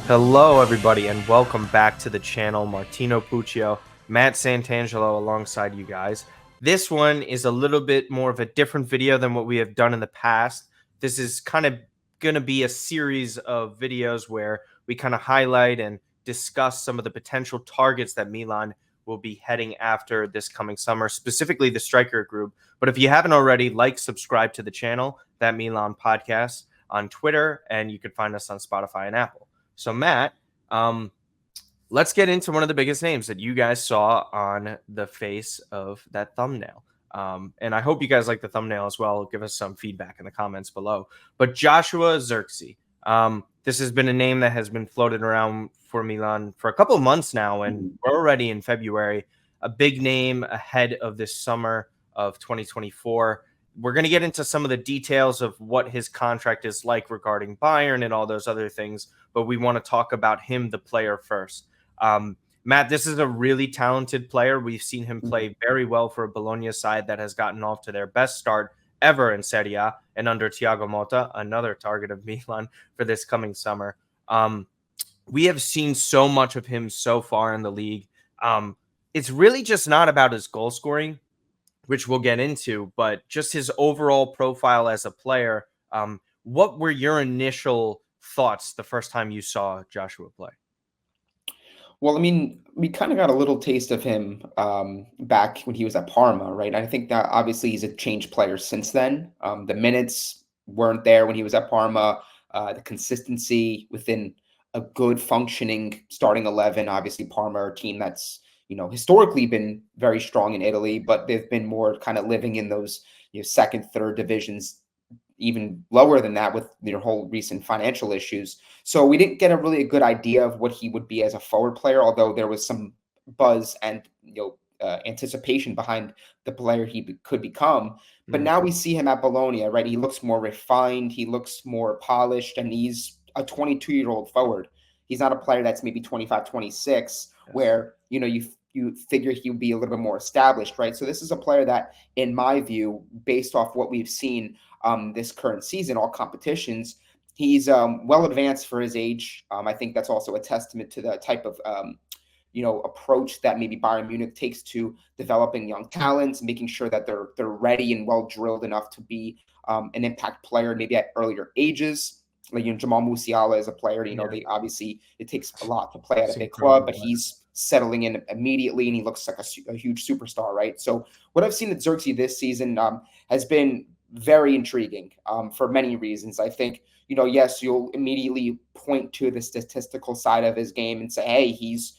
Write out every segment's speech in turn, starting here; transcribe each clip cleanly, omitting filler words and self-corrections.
Hello, everybody, and welcome back to the channel. Martino Puccio, Matt Santangelo alongside you guys. This one is a little bit more of a different video than what we have done in the past. This is kind of going to be a series of videos where we kind of highlight and discuss some of the potential targets that Milan will be heading after this coming summer, specifically the striker group. But if you haven't already, subscribe to the channel, That Milan Podcast, on Twitter, and you can find us on Spotify and Apple. So, Matt, let's get into one of the biggest names that you guys saw on the face of that thumbnail. And I hope you guys like the thumbnail as well. Give us some feedback in the comments below. But Joshua Zirkzee, this has been a name that has been floated around for Milan for a couple of months now, and we're already in February. A big name ahead of this summer of 2024. We're going to get into some of the details of what his contract is like regarding Bayern and all those other things, but we want to talk about him, the player, first. Matt, this is a really talented player. We've seen him play very well for a Bologna side that has gotten off to their best start ever in Serie A and under Thiago Motta, another target of Milan for this coming summer. We have seen so much of him so far in the league. It's really just not about his goal scoring, which we'll get into, but just his overall profile as a player. What were your initial thoughts the first time you saw Joshua play? Well, I mean, we kind of got a little taste of him back when he was at Parma, right? I think that obviously he's a changed player since then. The minutes weren't there when he was at Parma. The consistency within a good functioning starting 11. Obviously, Parma are a team that's historically been very strong in Italy, but they've been more kind of living in those second, third divisions, even lower than that with their whole recent financial issues. So we didn't get a really good idea of what he would be as a forward player, although there was some buzz and anticipation behind the player he could become. But now we see him at Bologna, right? He looks more refined, he looks more polished, and he's a 22-year-old forward. He's not a player that's maybe 25, 26, where you figure he would be a little bit more established, right? So this is a player that, in my view, based off what we've seen this current season, all competitions, he's well advanced for his age. I think that's also a testament to the type of approach that maybe Bayern Munich takes to developing young talents, making sure that they're ready and well drilled enough to be an impact player maybe at earlier ages. Like Jamal Musiala is a player. They obviously it takes a lot to play at a big club, but he's settling in immediately and he looks like a huge superstar, right? So what I've seen at Zirkzee this season has been very intriguing for many reasons. I think yes, you'll immediately point to the statistical side of his game and say, hey, he's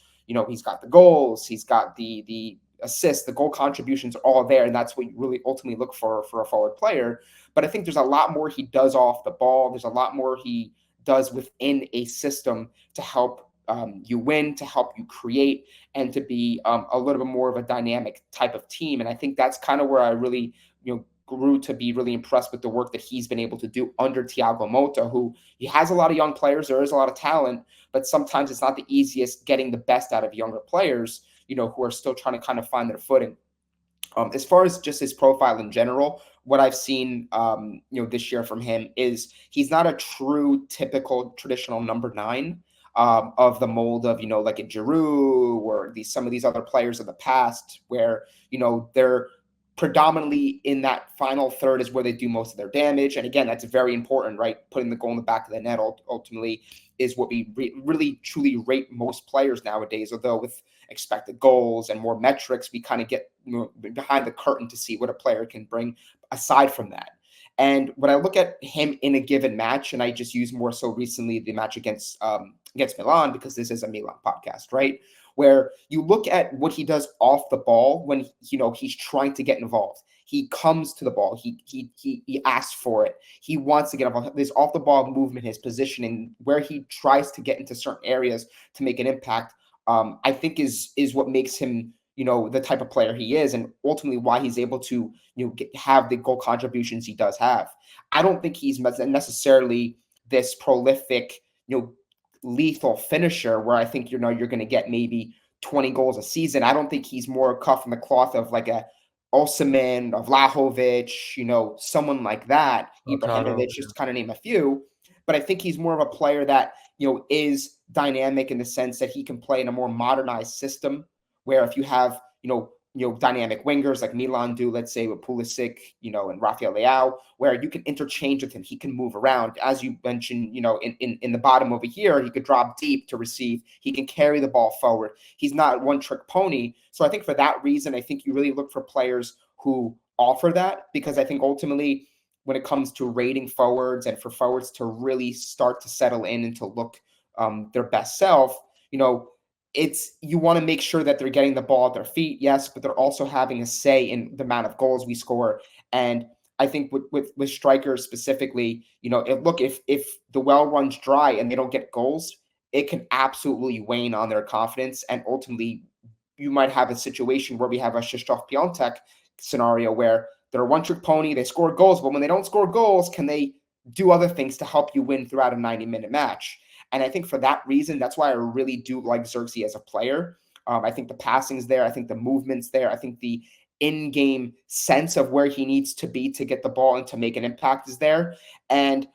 got the goals, he's got the assists, the goal contributions are all there, and that's what you really ultimately look for a forward player. But I think there's a lot more he does off the ball. There's a lot more he does within a system to help you win, to help you create, and to be a little bit more of a dynamic type of team. And I think that's kind of where I really grew to be really impressed with the work that he's been able to do under Thiago Motta, who he has a lot of young players. There is a lot of talent, but sometimes it's not the easiest getting the best out of younger players, who are still trying to kind of find their footing. As far as just his profile in general, what I've seen, this year from him is he's not a true typical traditional number 9 of the mold of, like a Giroud or some of these other players of the past where, they're predominantly in that final third is where they do most of their damage. And again, that's very important, right? Putting the goal in the back of the net ultimately is what we really truly rate most players nowadays. Although with expected goals and more metrics, we kind of get behind the curtain to see what a player can bring aside from that. And when I look at him in a given match, and I just use more so recently the match against Milan, because this is a Milan podcast, right? Where you look at what he does off the ball when he's trying to get involved. He comes to the ball. He asks for it. He wants to get involved. This off the ball movement, his positioning, where he tries to get into certain areas to make an impact, I think is what makes him the type of player he is, and ultimately why he's able to have the goal contributions he does have. I don't think he's necessarily this prolific lethal finisher where I think you're going to get maybe 20 goals a season. I don't think he's more cut from the cloth of like a Osimhen, of Vlahovic, someone like that, Ibrahimovic, just to kind of name a few. But I think he's more of a player that is dynamic in the sense that he can play in a more modernized system where if you have, dynamic wingers like Milan do, let's say with Pulisic, and Rafael Leao, where you can interchange with him. He can move around. As you mentioned, in the bottom over here, he could drop deep to receive. He can carry the ball forward. He's not one trick pony. So I think for that reason, I think you really look for players who offer that, because I think ultimately when it comes to rating forwards and for forwards to really start to settle in and to look their best self, you want to make sure that they're getting the ball at their feet, yes, but they're also having a say in the amount of goals we score. And I think with strikers specifically, if the well runs dry and they don't get goals, it can absolutely wane on their confidence, and ultimately you might have a situation where we have a Krzysztof Piątek scenario where they're a one-trick pony, they score goals, but when they don't score goals, can they do other things to help you win throughout a 90-minute match? And I think for that reason, that's why I really do like Zirkzee as a player. I think the passing's there. I think the movement's there. I think the in-game sense of where he needs to be to get the ball and to make an impact is there. And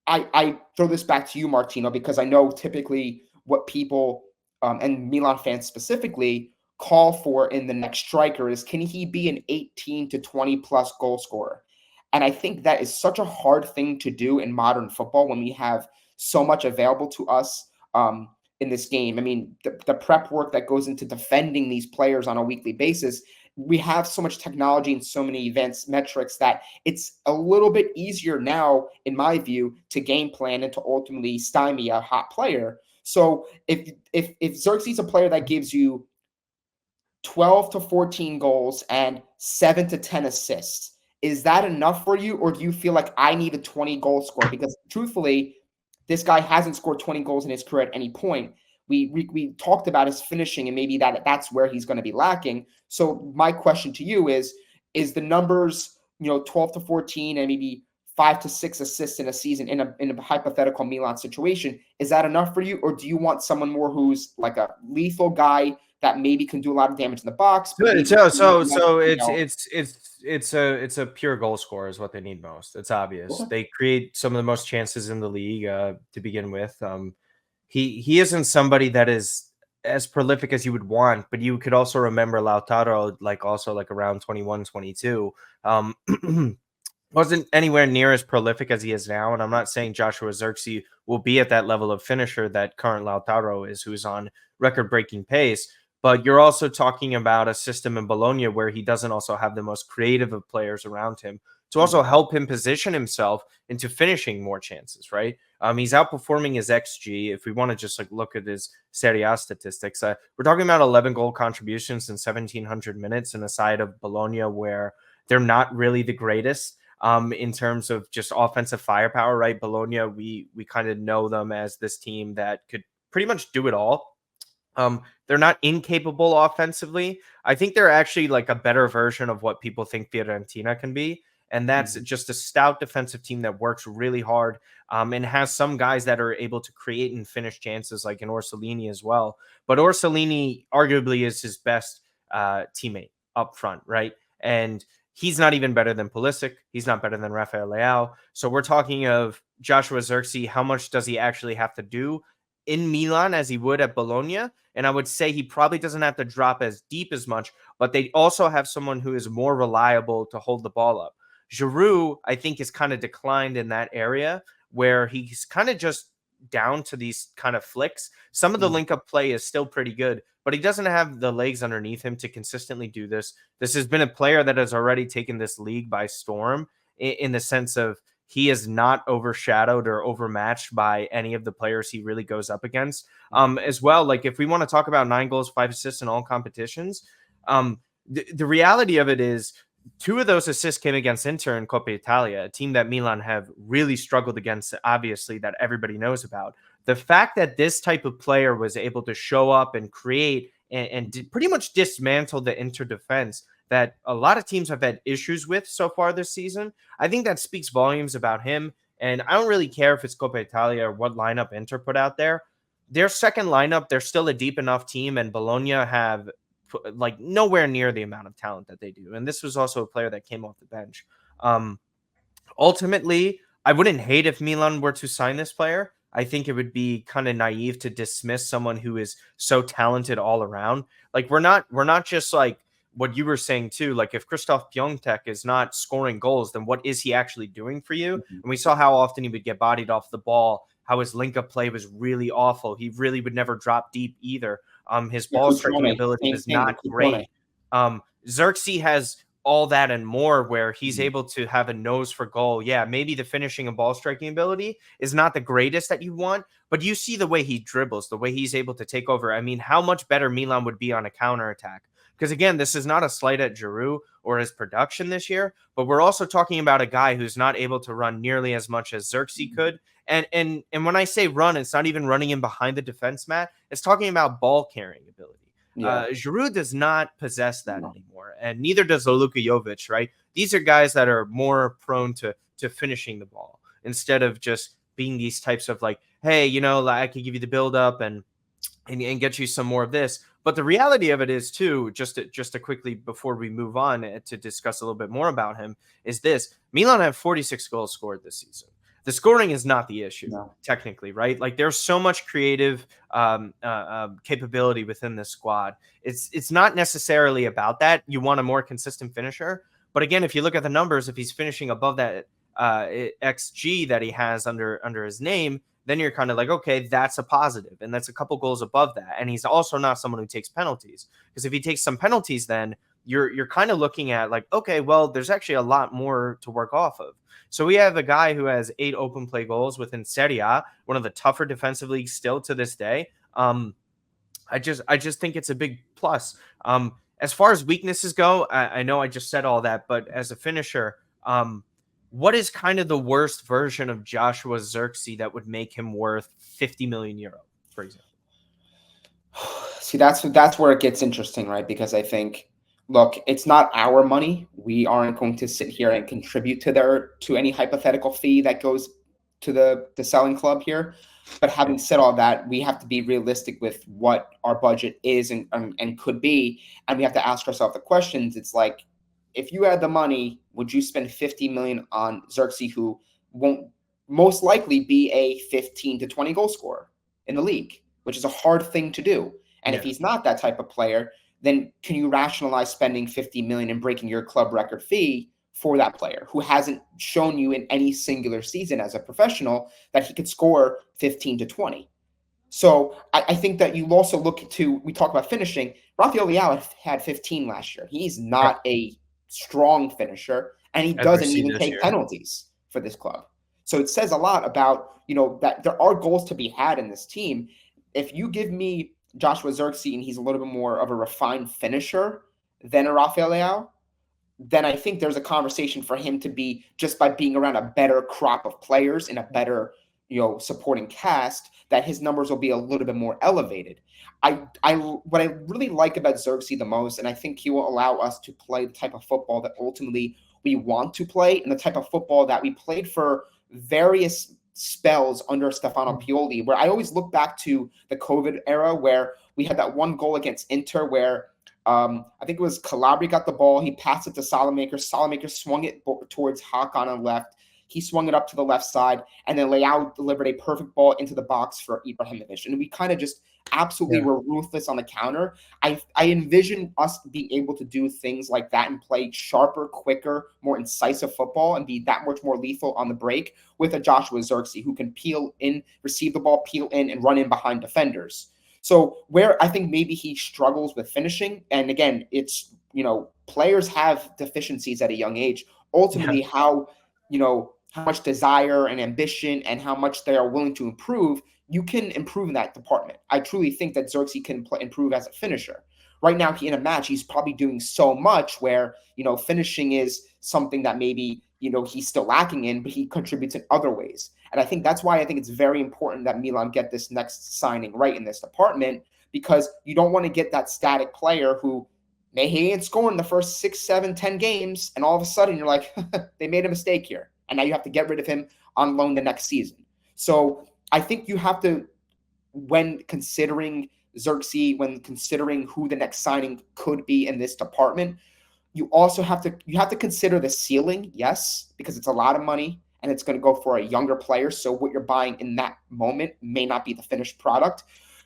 I throw this back to you, Martino, because I know typically what people and Milan fans specifically call for in the next striker is, can he be an 18 to 20 plus goal scorer? And I think that is such a hard thing to do in modern football when we have so much available to us in this game. I mean, the prep work that goes into defending these players on a weekly basis, we have so much technology and so many advanced metrics that it's a little bit easier now, in my view, to game plan and to ultimately stymie a hot player. So if Zirkzee's a player that gives you 12 to 14 goals and 7 to 10 assists, is that enough for you? Or do you feel like I need a 20 goal score? Because truthfully, this guy hasn't scored 20 goals in his career at any point. We talked about his finishing and maybe that's where he's going to be lacking. So my question to you is the numbers, 12 to 14 and maybe 5 to 6 assists in a season in a hypothetical Milan situation, is that enough for you? Or do you want someone more who's like a lethal guy that maybe can do a lot of damage in the box? But It's a pure goal scorer is what they need most. It's obvious. Okay. They create some of the most chances in the league to begin with. He isn't somebody that is as prolific as you would want, but you could also remember Lautaro, like around 21, 22. Wasn't anywhere near as prolific as he is now. And I'm not saying Joshua Zirkzee will be at that level of finisher that current Lautaro is, who's on record-breaking pace. But you're also talking about a system in Bologna where he doesn't also have the most creative of players around him to also help him position himself into finishing more chances, right? He's outperforming his XG. If we want to just look at his Serie A statistics, we're talking about 11 goal contributions in 1,700 minutes in a side of Bologna where they're not really the greatest in terms of just offensive firepower, right? Bologna, we kind of know them as this team that could pretty much do it all. They're not incapable offensively. I think they're actually like a better version of what people think Fiorentina can be. And that's just a stout defensive team that works really hard and has some guys that are able to create and finish chances, like in Orsolini as well. But Orsolini arguably is his best teammate up front, right? And he's not even better than Pulisic. He's not better than Rafael Leao. So we're talking of Joshua Zirkzee. How much does he actually have to do in Milan as he would at Bologna? And I would say he probably doesn't have to drop as deep as much, but they also have someone who is more reliable to hold the ball up. Giroud, I think, is kind of declined in that area where he's kind of just down to these kind of flicks. Some of the link-up play is still pretty good, but he doesn't have the legs underneath him to consistently do this. This has been a player that has already taken this league by storm in the sense of he is not overshadowed or overmatched by any of the players he really goes up against. As well, like if we want to talk about 9 goals, 5 assists in all competitions, the reality of it is 2 of those assists came against Inter and Coppa Italia, a team that Milan have really struggled against, obviously, that everybody knows about. The fact that this type of player was able to show up and create and pretty much dismantle the Inter defense that a lot of teams have had issues with so far this season, I think that speaks volumes about him. And I don't really care if it's Coppa Italia or what lineup Inter put out there. Their second lineup, they're still a deep enough team, and Bologna have like nowhere near the amount of talent that they do. And this was also a player that came off the bench. Ultimately, I wouldn't hate if Milan were to sign this player. I think it would be kind of naive to dismiss someone who is so talented all around. Like we're not just like what you were saying too. Like if Christoph Piontek is not scoring goals, then what is he actually doing for you? Mhm. And we saw how often he would get bodied off the ball, how his link up play was really awful. He really would never drop deep either. His Yeah, ball striking Cutrone, ability same was thing with not Cutrone. great. Zirkzee has all that and more, where he's Mhm. able to have a nose for goal. Yeah, maybe the finishing and ball striking ability is not the greatest that you want, but you see the way he dribbles, the way he's able to take over. I mean, how much better Milan would be on a counterattack. Because again, this is not a slight at Giroud or his production this year, but we're also talking about a guy who's not able to run nearly as much as Zirkzee Mhm. could. And when I say run, it's not even running in behind the defense, Matt. It's talking about ball carrying ability. Yeah. Giroud does not possess that No. anymore, and neither does Luka Jovic. Right? These are guys that are more prone to finishing the ball instead of just being these types of like, hey, like I could give you the build up and get you some more of this. But the reality of it is too, just to quickly before we move on to discuss a little bit more about him, is this: Milan have 46 goals scored this season. The scoring is not the issue No. technically, right? Like there's so much creative capability within the squad. It's not necessarily about that. You want a more consistent finisher, but again, if you look at the numbers, if he's finishing above that xG that he has under his name, then you're kind of like, okay, that's a positive, and that's a couple goals above that. And he's also not someone who takes penalties, because if he takes some penalties, then you're kind of looking at like, okay, well, there's actually a lot more to work off of. So we have a guy who has 8 open play goals within Serie A, one of the tougher defensive leagues still to this day. I just think it's a big plus. As far as weaknesses go, I know I just said all that, but as a finisher, what is kind of the worst version of Joshua Zirkzee that would make him worth 50 million euro, for example? See, that's where it gets interesting, right? Because I think, look, it's not our money. We aren't going to sit here and contribute to any hypothetical fee that goes to the selling club here. But Yeah. having said all that, we have to be realistic with what our budget is and could be, and we have to ask ourselves the questions. It's like, if you had the money, would you spend 50 million on Xerxes, who won't most likely be a 15 to 20 goal scorer in the league, which is a hard thing to do. And if Yeah. he's not that type of player, then can you rationalize spending 50 million and breaking your club record fee for that player who hasn't shown you in any singular season as a professional that he could score 15 to 20? So I think that you also look to, we talk about finishing. Rafael Leao had 15 last year. He's Yep. not a strong finisher, and he As we doesn't see even this take year. penalties for this club. So it says a lot about, that there are goals to be had in this team. If you give me Joshua Zirkzee and he's a little bit more of a refined finisher than a Rafael Leao, then I think there's a conversation for him to be, just by being around a better crop of players and a better, supporting cast, that his numbers will be a little bit more elevated. What I really like about Xerxes the most, and I think he will allow us to play the type of football that ultimately we want to play, and the type of football that we played for various spells under Stefano Pioli, where I always look back to the COVID era where we had that one goal against Inter where I think it was Calabria got the ball. He passed it to Salamaker. Salamaker swung it towards Hakan on the left. He swung it up to the left side, and then Leao delivered a perfect ball into the box for Ibrahimovic. And we kind of just absolutely Yeah. were ruthless on the counter. I envision us being able to do things like that and play sharper, quicker, more incisive football and be that much more lethal on the break with a Joshua Zirkzee who can peel in, receive the ball, peel in, and run in behind defenders. So where I think maybe he struggles with finishing, and again, it's, players have deficiencies at a young age. Yeah. Ultimately, how much desire and ambition and how much they are willing to improve, you can improve in that department. I truly think that Xerxes can improve as a finisher. Right now, in a match, he's probably doing so much where, finishing is something that maybe, he's still lacking in, but he contributes in other ways. And I think that's why I think it's very important that Milan get this next signing right in this department, because you don't want to get that static player who he ain't scoring the first 6, 7, 10 games, and all of a sudden you're like, they made a mistake here. And now you have to get rid of him on loan the next season. So I think you have to, when considering Xerxes, when considering who the next signing could be in this department, you also have to consider the ceiling, yes, because it's a lot of money, and it's going to go for a younger player. So what you're buying in that moment may not be the finished product.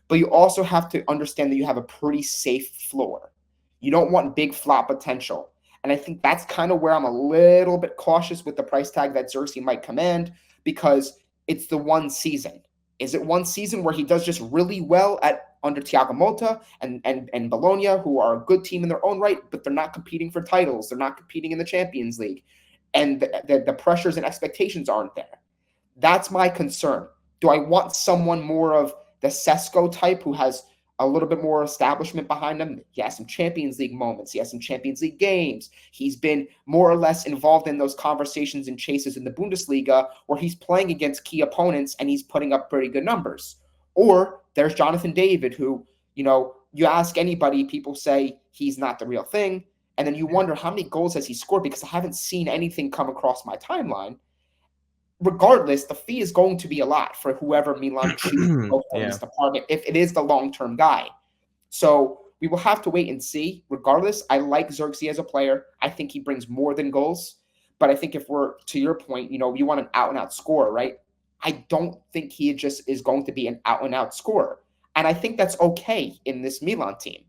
But you also have to understand that you have a pretty safe floor. You don't want big flop potential. And I think that's kind of where I'm a little bit cautious with the price tag that Zirkzee might command, because it's the one season. Is it one season where he does just really well at under Thiago Motta and Bologna, who are a good team in their own right, but they're not competing for titles. They're not competing in the Champions League. And the pressures and expectations aren't there. That's my concern. Do I want someone more of the Sesko type who has a little bit more establishment behind him? He has some Champions League moments. He has some Champions League games. He's been more or less involved in those conversations and chases in the Bundesliga where he's playing against key opponents and he's putting up pretty good numbers. Or there's Jonathan David, who, you ask anybody, people say he's not the real thing. And then you wonder how many goals has he scored, because I haven't seen anything come across my timeline. Regardless, the fee is going to be a lot for whoever Milan chooses to go for in this department, if it is the long-term guy. So we will have to wait and see. Regardless, I like Zirkzee as a player. I think he brings more than goals. But I think if we're, to your point, you want an out-and-out scorer, right? I don't think he just is going to be an out-and-out scorer. And I think that's okay in this Milan team.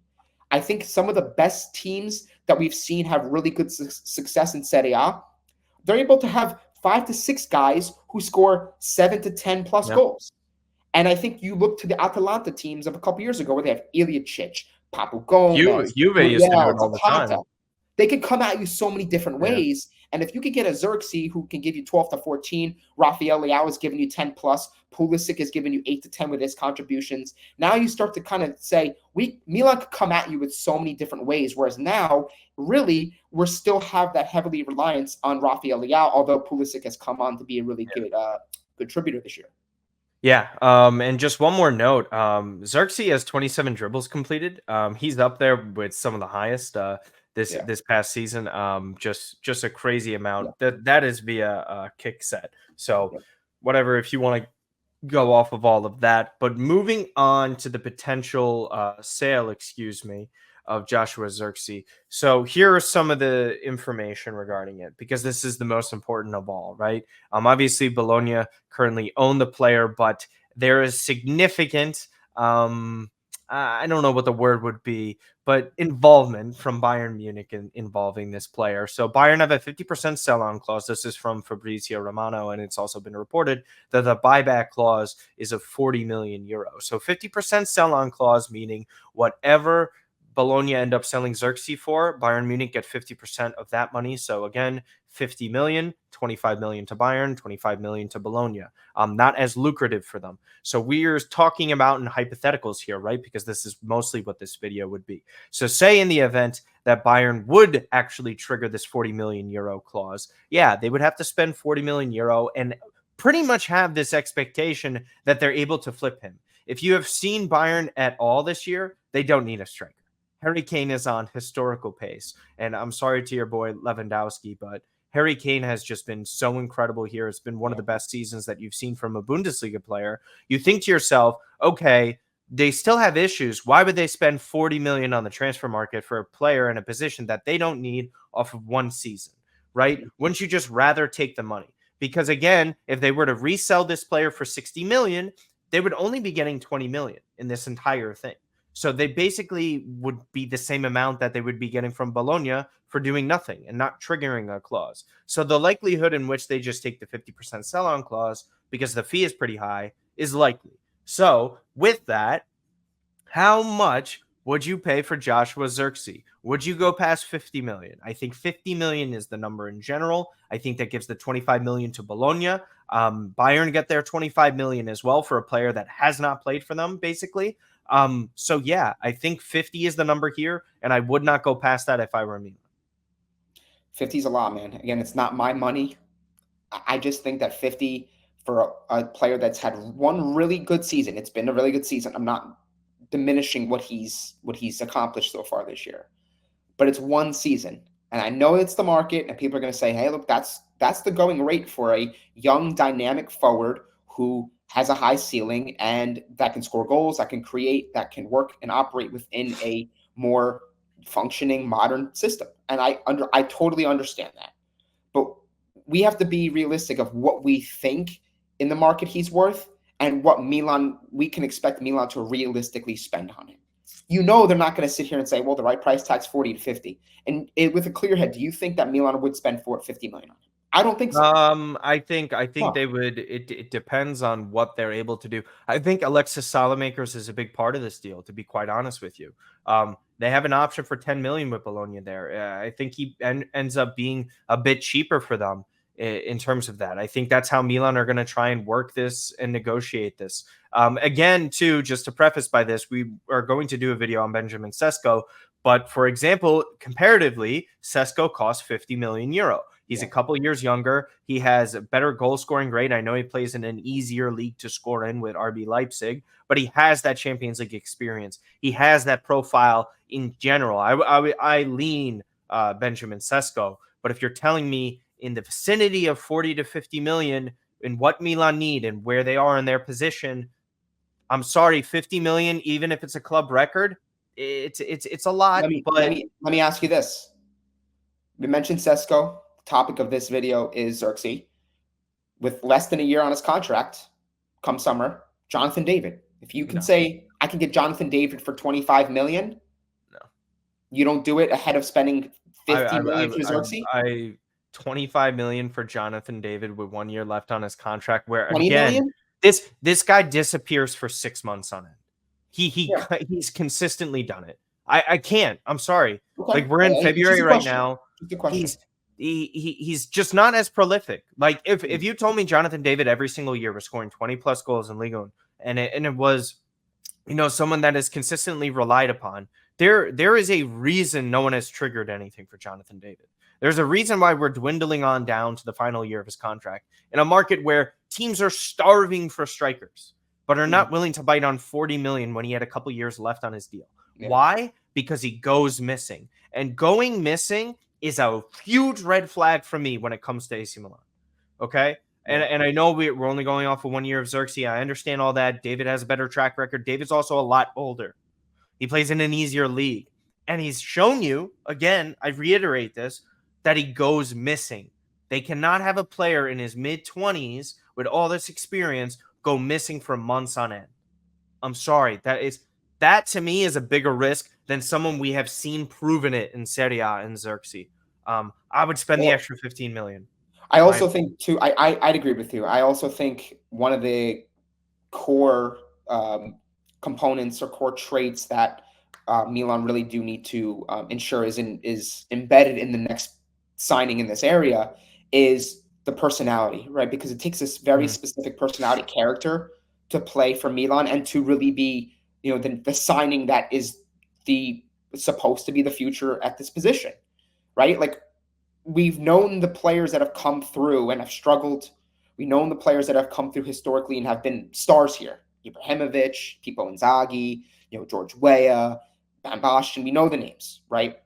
I think some of the best teams that we've seen have really good success in Serie A, they're able to have 5 to 6 guys who score 7 to 10 plus goals. And I think you look to the Atalanta teams of a couple years ago where they have Ilicic, Papu Gomez, Juve used to do it all the time. They could come at you so many different ways. And if you could get a Zirkzee who can give you 12 to 14, Rafael Leao is giving you 10 plus, Pulisic is giving you 8 to 10 with his contributions. Now you start to kind of say, Milan could come at you with so many different ways. Whereas now, really, we still have that heavily reliance on Rafael Leao, although Pulisic has come on to be a really good contributor this year. Yeah, and just one more note, Zirkzee has 27 dribbles completed. He's up there with some of the highest this past season. Just a crazy amount. That is via kick set. So whatever, if you want to go off of all of that. But moving on to the potential sale, of Joshua Zirkzee. So here are some of the information regarding it, because this is the most important of all, right? Obviously, Bologna currently own the player, but there is significant, I don't know what the word would be, but involvement from Bayern Munich involving this player. So Bayern have a 50% sell-on clause. This is from Fabrizio Romano, and it's also been reported that the buyback clause is of 40 million euros. So 50% sell-on clause, meaning whatever Bologna end up selling Zirkzee for, Bayern Munich get 50% of that money. So again, 50 million, 25 million to Bayern, 25 million to Bologna. Not as lucrative for them. So we're talking about in hypotheticals here, right? Because this is mostly what this video would be. So say in the event that Bayern would actually trigger this 40 million euro clause, they would have to spend 40 million euro and pretty much have this expectation that they're able to flip him. If you have seen Bayern at all this year, they don't need a striker. Harry Kane is on historical pace. And I'm sorry to your boy Lewandowski, but Harry Kane has just been so incredible here. It's been one of the best seasons that you've seen from a Bundesliga player. You think to yourself, okay, they still have issues. Why would they spend 40 million on the transfer market for a player in a position that they don't need off of one season, right? Wouldn't you just rather take the money? Because again, if they were to resell this player for 60 million, they would only be getting 20 million in this entire thing. So they basically would be the same amount that they would be getting from Bologna for doing nothing and not triggering a clause. So the likelihood in which they just take the 50% sell-on clause, because the fee is pretty high, is likely. So with that, how much would you pay for Joshua Zirkzee? Would you go past 50 million? I think 50 million is the number in general. I think that gives the 25 million to Bologna. Bayern get their 25 million as well for a player that has not played for them, basically. So yeah, I think 50 is the number here, and I would not go past that if I were Milan. 50 is a lot, man. Again, it's not my money. I just think that 50 for a player that's had one really good season. It's been a really good season. I'm not diminishing what he's accomplished so far this year, but it's one season, and I know it's the market, and people are going to say, "Hey, look, that's the going rate for a young, dynamic forward who has a high ceiling and that can score goals, that can create, that can work and operate within a more functioning modern system." And I totally understand that. But we have to be realistic of what we think in the market he's worth and what Milan we can expect Milan to realistically spend on him. You know they're not going to sit here and say, well, the right price tag's 40 to 50. And with a clear head, do you think that Milan would spend 50 million on him? I don't think so. I think No. they would. It depends on what they're able to do. I think Alexis Salamakers is a big part of this deal. To be quite honest with you, they have an option for 10 million with Bologna there. I think he ends up being a bit cheaper for them in terms of that. I think that's how Milan are going to try and work this and negotiate this. Again, too, just to preface by this, we are going to do a video on Benjamin Sesko. But for example, comparatively, Sesko costs 50 million euro. He's a couple years younger. He has a better goal scoring grade. I know he plays in an easier league to score in with RB Leipzig, but he has that Champions League experience. He has that profile in general. I lean Benjamin Sesko, but if you're telling me in the vicinity of 40 to 50 million in what Milan need and where they are in their position, I'm sorry, 50 million, even if it's a club record, it's a lot. Let me ask you this. We mentioned Sesko. Topic of this video is Zirkzee. With less than a year on his contract, come summer, Jonathan David. If you can say, I can get Jonathan David for 25 million, no, you don't do it ahead of spending 50 million for Zirkzee? 25 million for Jonathan David with 1 year left on his contract, where 20 again, million? this guy disappears for 6 months on it. He's consistently done it. I can't. I'm sorry. Okay. Like we're in February right now. He's just not as prolific. Like if you told me Jonathan David every single year was scoring 20 plus goals in Ligue 1 and it was, someone that is consistently relied upon, there is a reason no one has triggered anything for Jonathan David. There's a reason why we're dwindling on down to the final year of his contract in a market where teams are starving for strikers, but are not willing to bite on 40 million when he had a couple years left on his deal. Yeah. Why? Because he goes missing. And going missing is a huge red flag for me when it comes to AC Milan. Okay? And I know we're only going off of 1 year of Zirkzee. I understand all that. David has a better track record. David's also a lot older. He plays in an easier league. And he's shown you, again, I reiterate this, that he goes missing. They cannot have a player in his mid-20s with all this experience go missing for months on end. I'm sorry. That to me is a bigger risk than someone we have seen proven it in Serie A and Zirkzee. I would spend the extra 15 million. I also think too, I'd agree with you. I also think one of the core components or core traits that Milan really do need to ensure is embedded in the next signing in this area is the personality, right? Because it takes this very specific personality character to play for Milan and to really be, the signing that is supposed to be the future at this position, right? Like we've known the players that have come through and have struggled. We've known the players that have come through historically and have been stars here. Ibrahimovic, Pippo Inzaghi, George Weah, Van Basten. We know the names, right?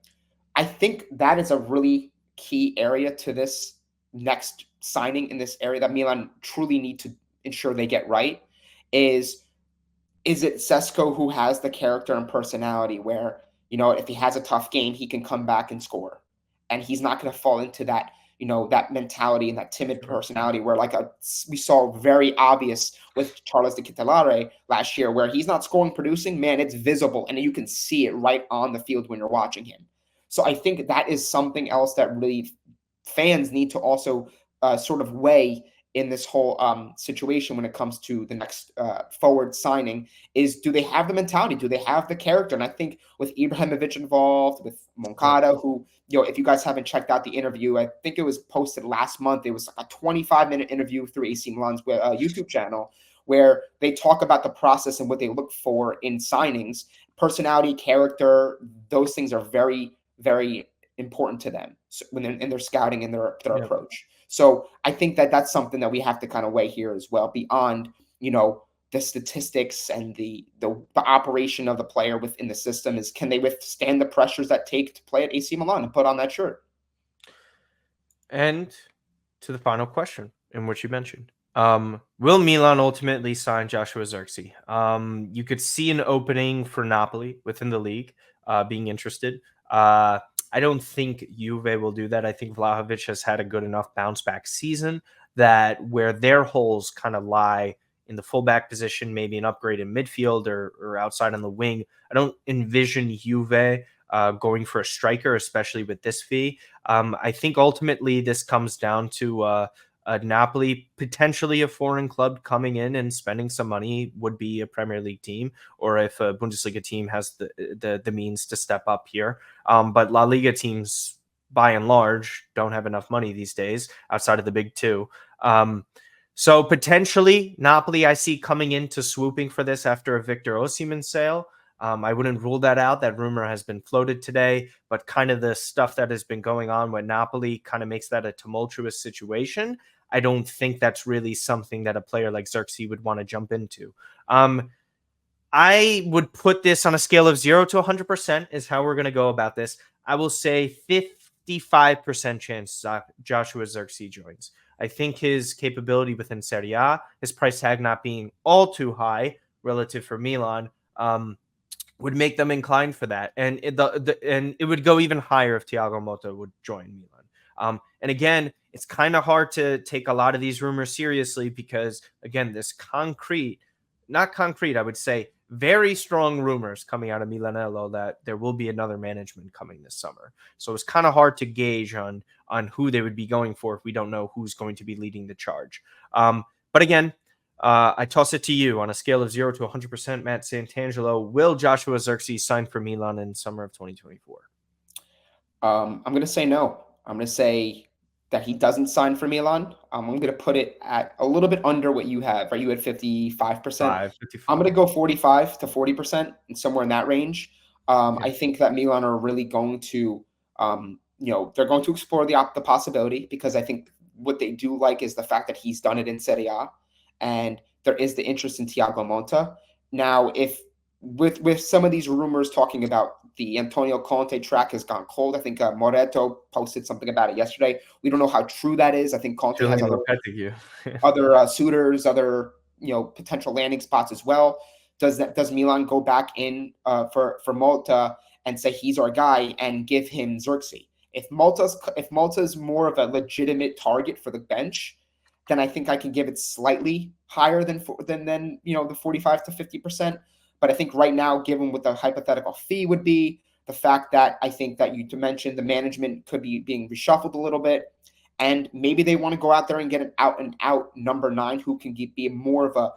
I think that is a really key area to this next signing in this area that Milan truly need to ensure they get right is it Sesko who has the character and personality where, if he has a tough game, he can come back and score. And he's not going to fall into that, that mentality and that timid personality where we saw very obvious with Charles de Ketelaere last year where he's not scoring, producing, man, it's visible. And you can see it right on the field when you're watching him. So I think that is something else that really fans need to also sort of weigh in this whole situation when it comes to the next forward signing is, do they have the mentality? Do they have the character? And I think with Ibrahimovic involved, with Moncada, who, if you guys haven't checked out the interview, I think it was posted last month. It was like a 25-minute interview through AC Milan's YouTube channel where they talk about the process and what they look for in signings. Personality, character, those things are very, very important to them when they're in their scouting and their approach. So I think that that's something that we have to kind of weigh here as well, beyond, the statistics and the operation of the player within the system is, can they withstand the pressures that take to play at AC Milan and put on that shirt? And to the final question in which you mentioned, will Milan ultimately sign Joshua Zirkzee? You could see an opening for Napoli within the league being interested. I don't think Juve will do that. I think Vlahovic has had a good enough bounce back season that where their holes kind of lie in the fullback position, maybe an upgrade in midfield or outside on the wing. I don't envision Juve going for a striker, especially with this fee. I think ultimately this comes down to Napoli, potentially a foreign club coming in and spending some money would be a Premier League team, or if a Bundesliga team has the means to step up here. But La Liga teams, by and large, don't have enough money these days outside of the big two. So potentially Napoli, I see coming into swooping for this after a Victor Osimhen sale. I wouldn't rule that out. That rumor has been floated today, but kind of the stuff that has been going on with Napoli kind of makes that a tumultuous situation. I don't think that's really something that a player like Zirkzee would want to jump into. I would put this on a scale of 0 to 100% is how we're going to go about this. I will say 55% chance Joshua Zirkzee joins. I think his capability within Serie A, his price tag not being all too high relative for Milan, would make them inclined for that. And it would go even higher if Thiago Motta would join Milan. And again, it's kind of hard to take a lot of these rumors seriously because, again, this not concrete, I would say, very strong rumors coming out of Milanello that there will be another management coming this summer. So it's kind of hard to gauge on who they would be going for if we don't know who's going to be leading the charge. But again, I toss it to you on a scale of 0 to 100%. Matt Santangelo, will Joshua Zirkzee sign for Milan in summer of 2024? I'm going to say no. I'm going to say that he doesn't sign for Milan. I'm going to put it at a little bit under what you have. Are you at 55%? 55. I'm going to go 45 to 40% and somewhere in that range. Yeah. I think that Milan are really going to, they're going to explore the possibility because I think what they do like is the fact that he's done it in Serie A, and there is the interest in Thiago Motta. Now, if with some of these rumors talking about the Antonio Conte track has gone cold. I think Moreto posted something about it yesterday. We don't know how true that is. I think Conte has Julian other Lopetegui. suitors, other potential landing spots as well. Does Milan go back in for Malta and say he's our guy and give him Zirkzee? If Malta's more of a legitimate target for the bench, then I think I can give it slightly higher than the 45 to 50%. But I think right now, given what the hypothetical fee would be, the fact that I think that you mentioned the management could be being reshuffled a little bit, and maybe they want to go out there and get an out and out number 9 who can be more of a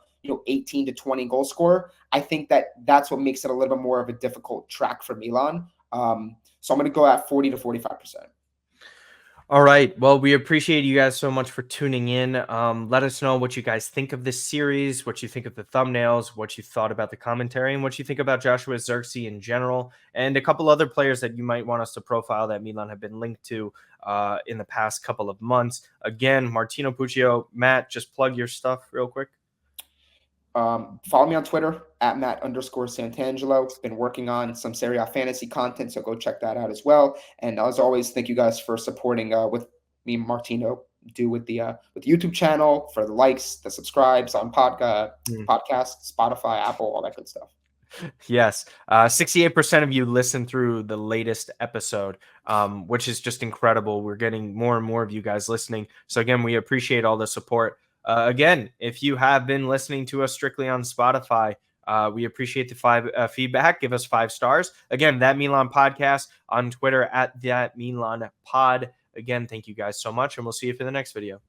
18 to 20 goal scorer. I think that's what makes it a little bit more of a difficult track for Milan. So I'm going to go at 40 to 45%. All right. Well, we appreciate you guys so much for tuning in. Let us know what you guys think of this series, what you think of the thumbnails, what you thought about the commentary, and what you think about Joshua Zirkzee in general, and a couple other players that you might want us to profile that Milan have been linked to in the past couple of months. Again, Martino Puccio, Matt, just plug your stuff real quick. Follow me on Twitter at Matt_Santangelo. Been working on some Serie A fantasy content, so go check that out as well. And as always, thank you guys for supporting with me and Martino do with the YouTube channel, for the likes, the subscribes on podcasts, Spotify, Apple, all that good stuff. Yes. 68% of you listen through the latest episode, which is just incredible. We're getting more and more of you guys listening. So again, we appreciate all the support. Again, if you have been listening to us strictly on Spotify, we appreciate the feedback. Give us 5 stars. Again, That Milan Podcast on Twitter at That Milan Pod. Again, thank you guys so much, and we'll see you for the next video.